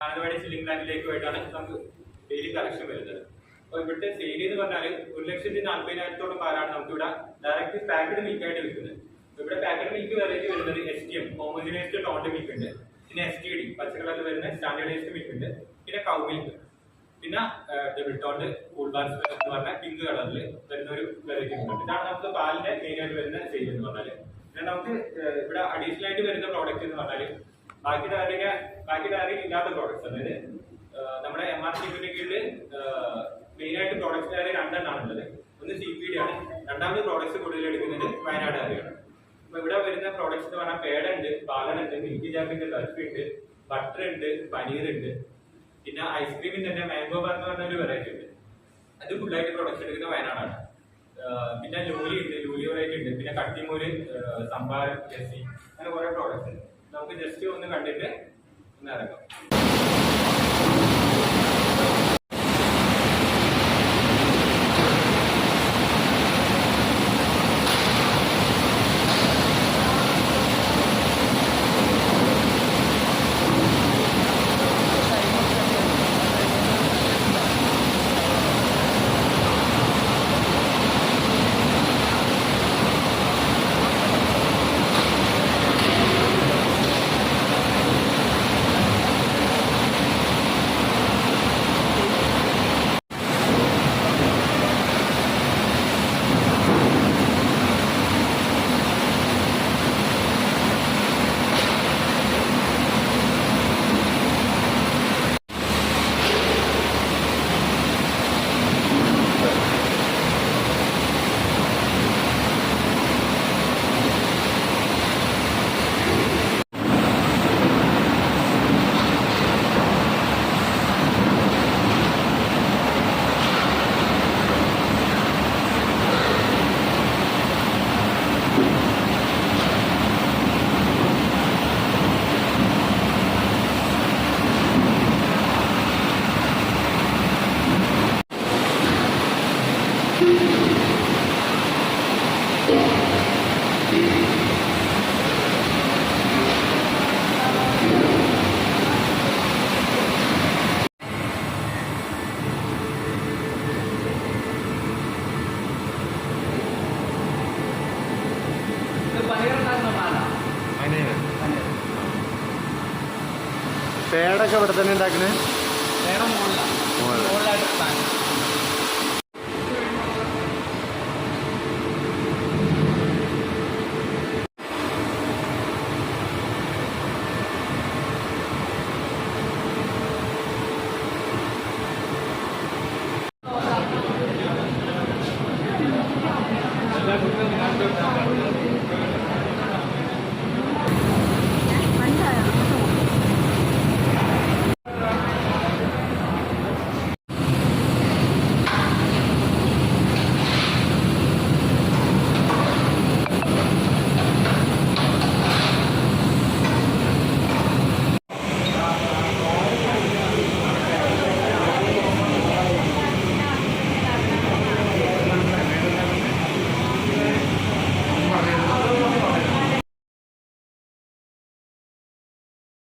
മാനന്തവാടി സില്ലിംഗ് പ്ലാന്റിലേക്കുമായിട്ടാണ് നമുക്ക് daily collection വരുന്നത്. അപ്പോൾ ഇവിടുത്തെ സെയിൽ എന്ന് പറഞ്ഞാൽ 1,40,000-ഓളം പാലാണ് നമുക്കിവിടെ ഡയറക്റ്റ് പാക്കഡ് മിൽക്കായിട്ട് വിൽക്കുന്നത്. ഇവിടെ പാക്കഡ് മിൽക്ക് വെറൈറ്റി വരുന്നത് STM ഹോമോജിനൈസ്ഡ് ടോണ്ട് മിൽക്ക് ഉണ്ട്, പിന്നെ STD പച്ചക്കളറിൽ വരുന്ന സ്റ്റാൻഡേർഡൈസ്ഡ് മിൽക്ക് ഉണ്ട്, പിന്നെ കൗ മിൽക്ക്, പിന്നെ ഡബിൾ ടോണ്ട് കൂൾ ബാർസ് എന്ന് പറഞ്ഞ പിങ്ക് കളറിൽ വരുന്ന ഒരു വെറൈറ്റി ഉണ്ട്. ഇതാണ് നമുക്ക് പാലിന്റെ മെയിൻ ആയിട്ട് വരുന്ന സെയിൽ എന്ന് പറഞ്ഞാൽ. പിന്നെ നമുക്ക് ഇവിടെ അഡീഷണൽ ആയിട്ട് വരുന്ന പ്രോഡക്റ്റ് എന്ന് പറഞ്ഞാൽ ബാക്കി ഡയറിയിൽ ഇല്ലാത്ത പ്രോഡക്ട്സ്, അതായത് നമ്മുടെ MRCP കീഴിൽ മെയിൻ ആയിട്ട് പ്രോഡക്ട്സ് ഡയറി രണ്ടെണ്ണമാണ് ഉള്ളത്. ഒന്ന് CPD ആണ്, രണ്ടാമത് പ്രോഡക്ട്സ് കൂടുതൽ എടുക്കുന്നത് വയനാട് ഡയറിയാണ്. അപ്പൊ ഇവിടെ വരുന്ന പ്രോഡക്ട്സ് എന്ന് പറഞ്ഞാൽ പേട ഉണ്ട്, പാലനുണ്ട്, മിൽക്കി ജാക്കിന്റെ ബർഫി ഉണ്ട്, ബട്ടർ ഉണ്ട്, പനീർ ഉണ്ട്, പിന്നെ ഐസ്ക്രീമിൽ തന്നെ മാംഗോ ബാർ എന്ന് പറഞ്ഞ ഒരു വെറൈറ്റി ഉണ്ട്. അത് ഫുള്ളായിട്ട് പ്രൊഡക്ട്സ് എടുക്കുന്ന വയനാടാണ്. പിന്നെ ലൂലി ഉണ്ട്, ലൂലി വെറൈറ്റി ഉണ്ട്, പിന്നെ കട്ടിമൂര്, സംഭാരം, ജെസ്സി, അങ്ങനെ കുറെ പ്രോഡക്ട്സ് ഉണ്ട്. നമുക്ക് ജസ്റ്റ് ഒന്ന് കണ്ടിട്ട് ഒന്ന് ഇറങ്ങാം. പേടൊക്കെ ഇവിടെ തന്നെ ഉണ്ടാക്കുന്നത്. മുകളിലായിട്ട്